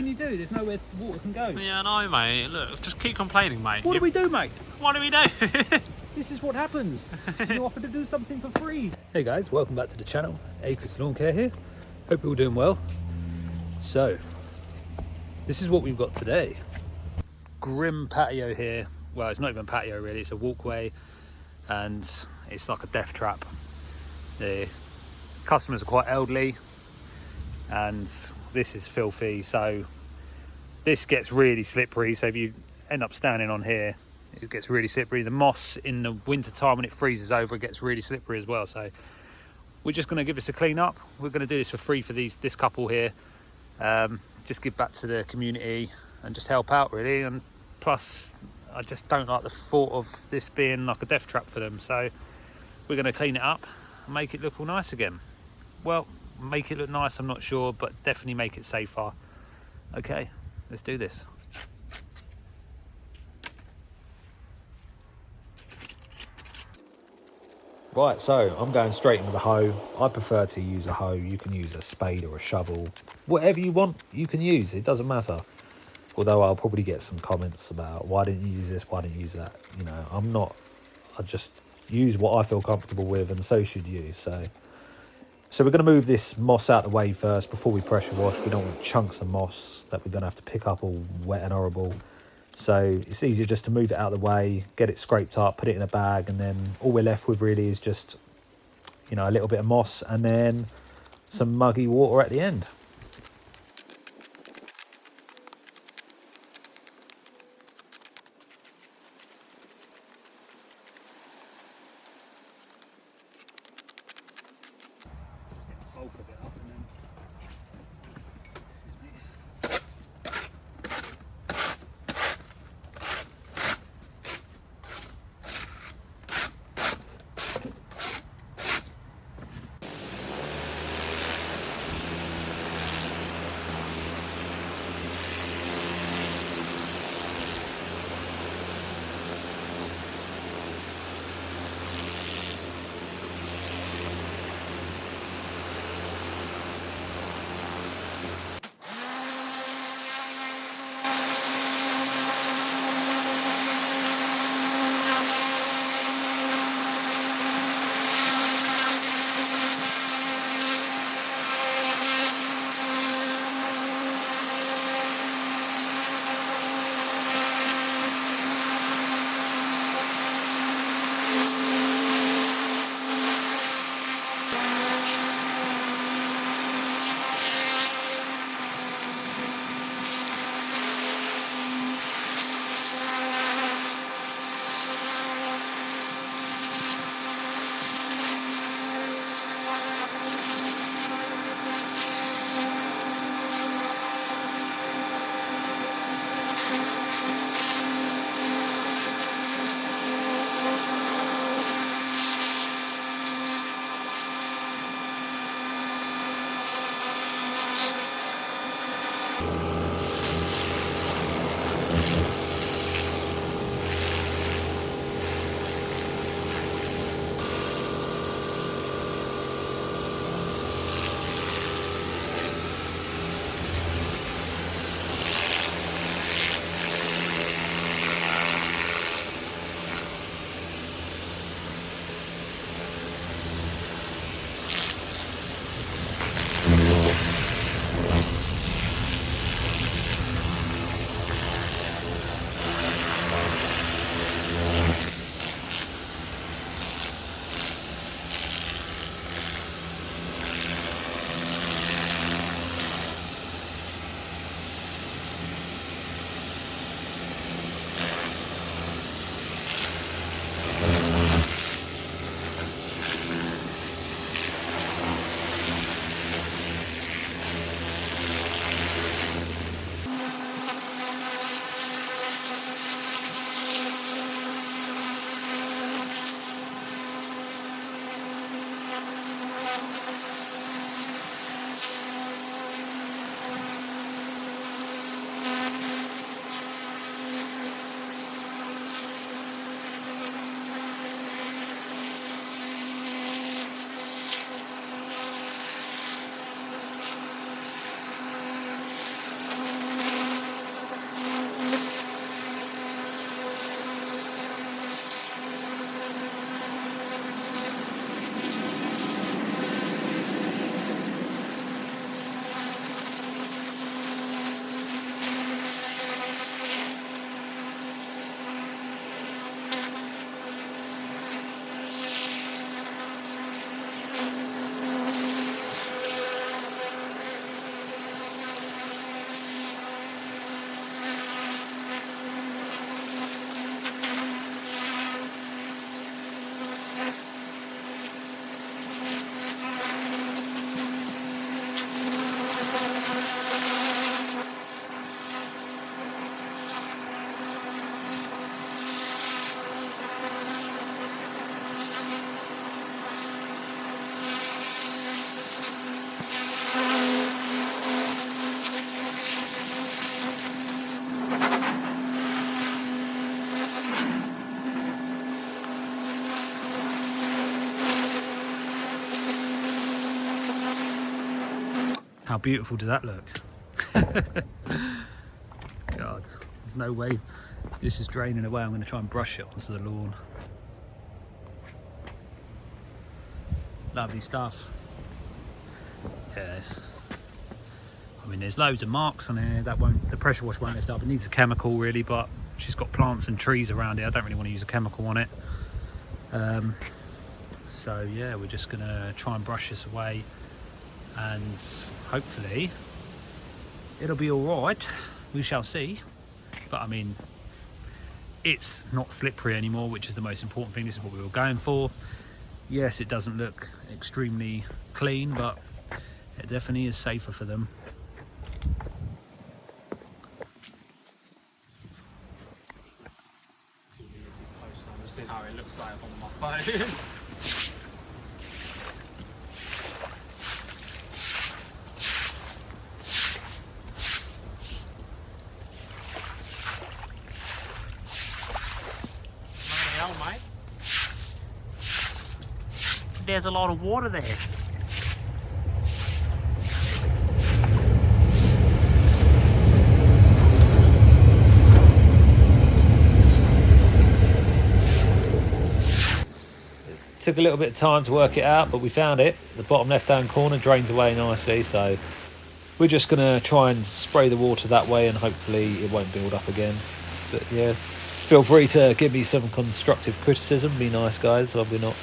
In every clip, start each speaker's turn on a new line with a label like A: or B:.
A: can you do? There's nowhere the water can go.
B: Yeah, I know, mate. Look, just keep complaining, mate.
A: What do we do, mate?
B: What do we do?
A: This is what happens. You offer to do something for free. Hey guys, welcome back to the channel. Acres Lawn Care here. Hope you're all doing well. So, this is what we've got today. Grim patio here. Well, it's not even patio really, it's a walkway. And it's like a death trap. The customers are quite elderly. And this is filthy. So, this gets really slippery. So if you end up standing on here, it gets really slippery. The moss in the winter time when it freezes over, it gets really slippery as well. So we're just going to give this a clean up. We're going to do this for free for this couple here. Just give back to the community and just help out really. And plus, I just don't like the thought of this being like a death trap for them. So we're going to clean it up and make it look all nice again. Well, make it look nice, I'm not sure, but definitely make it safer. Okay, let's do this. Right, so I'm going straight into the hoe. I prefer to use a hoe. You can use a spade or a shovel. Whatever you want, you can use. It doesn't matter. Although I'll probably get some comments about why didn't you use this, why didn't you use that. You know, I just use what I feel comfortable with, and so should you. So we're going to move this moss out of the way first before we pressure wash. We don't want chunks of moss that we're going to have to pick up all wet and horrible. So it's easier just to move it out of the way, get it scraped up, put it in a bag, and then all we're left with really is just, you know, a little bit of moss and then some muggy water at the end. Bulk of it up and then How beautiful does that look? God, there's no way this is draining away. I'm going to try and brush it onto the lawn. Lovely stuff. Yes. I mean, there's loads of marks on here. That won't, the pressure wash won't lift up. It needs a chemical really, but she's got plants and trees around here. I don't really want to use a chemical on it. So yeah, we're just gonna try and brush this away, and hopefully it'll be all right. We shall see. But I mean, it's not slippery anymore, which is the most important thing. This is what we were going for. Yes, it doesn't look extremely clean, but it definitely is safer for them.
B: I'm just seeing how it looks like on my phone. Bloody hell, mate. There's a lot of water there.
A: Took a little bit of time to work it out, but we found it. The bottom left hand corner drains away nicely, so we're just going to try and spray the water that way, and hopefully it won't build up again. But yeah, feel free to give me some constructive criticism. Be nice, guys. We're not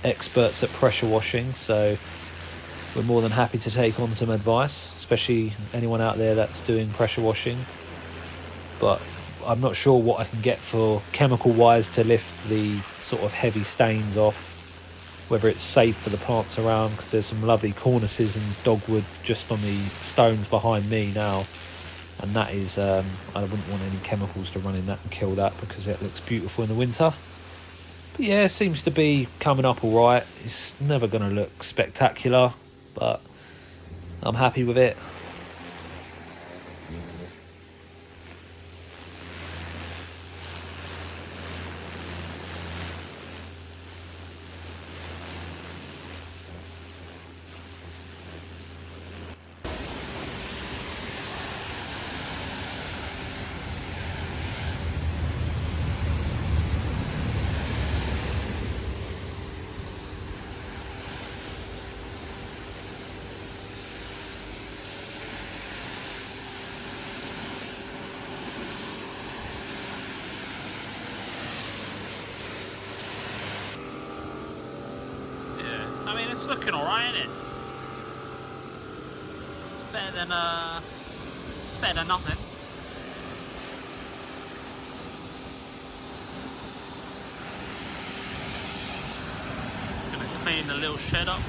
A: experts at pressure washing, so we're more than happy to take on some advice, especially anyone out there that's doing pressure washing. But I'm not sure what I can get for chemical wise to lift the sort of heavy stains off, whether it's safe for the plants around, because there's some lovely cornices and dogwood just on the stones behind me now, and that is I wouldn't want any chemicals to run in that and kill that, because it looks beautiful in the winter. But yeah, it seems to be coming up all right. It's never going to look spectacular, but I'm happy with it.
B: I mean, it's looking alright, isn't it? It's better than nothing. Gonna clean the little shed up.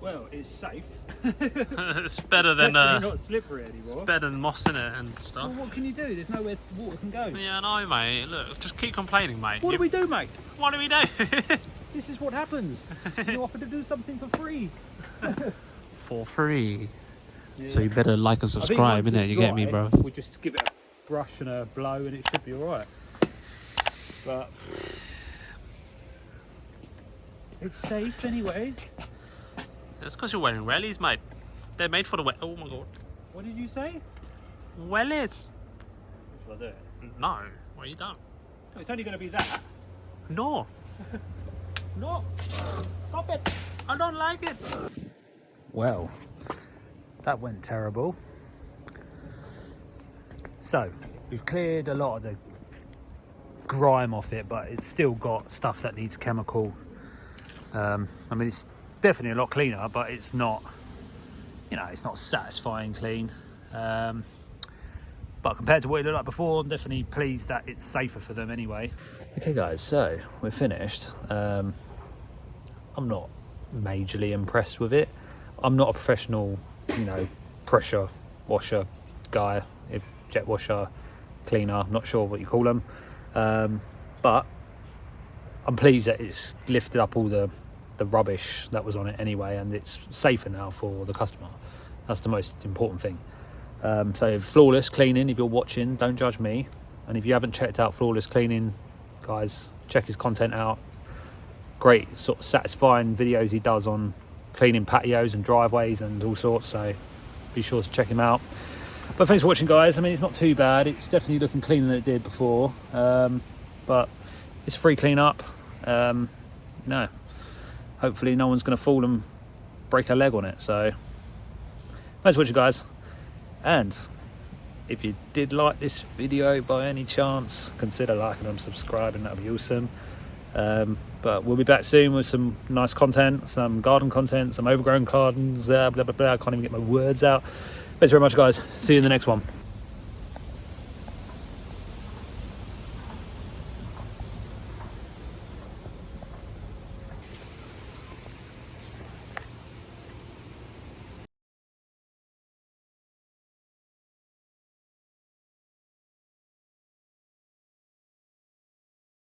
A: Well, it's safe.
B: It's better than
A: not slippery anymore.
B: it's better than moss in it and stuff.
A: Well, what can you do? There's nowhere the water can go.
B: Yeah, I know, mate. Look, just keep complaining, mate.
A: What do we do, mate?
B: What do we do?
A: This is what happens. You offer to do something for free.
B: For free.
A: Yeah.
B: So you better like and subscribe, innit? You get me, bro.
A: We just give it a brush and a blow, and it should be all right. But it's safe anyway.
B: It's because you're wearing wellies, mate. They're made for the wet. Oh my god.
A: What did you say?
B: Wellies.
A: Shall I do it?
B: No. Well, you don't.
A: It's only going to be that.
B: No.
A: No. Stop it.
B: I don't like it.
A: Well, that went terrible. So, we've cleared a lot of the grime off it, but it's still got stuff that needs chemical. I mean, it's definitely a lot cleaner, but it's not, you know, it's not satisfying clean. But compared to what it looked like before, I'm definitely pleased that it's safer for them anyway. Okay guys, so we're finished. I'm not majorly impressed with it. I'm not a professional, you know, pressure washer guy, if jet washer, cleaner, I'm not sure what you call them. But I'm pleased that it's lifted up all the rubbish that was on it anyway, and it's safer now for the customer. That's the most important thing. So Flawless Cleaning, if you're watching, don't judge me. And if you haven't checked out Flawless Cleaning, guys, check his content out. great sort of satisfying videos he does on cleaning patios and driveways and all sorts, so be sure to check him out. But thanks for watching, guys. I mean, it's not too bad. It's definitely looking cleaner than it did before, but it's a free clean up. You know, hopefully no one's going to fall and break a leg on it. So thanks for watching, guys, and if you did like this video by any chance, consider liking and subscribing. That would be awesome. But we'll be back soon with some nice content, some garden content, some overgrown gardens, blah blah blah. I can't even get my words out. Thanks very much, guys. See you in the next one.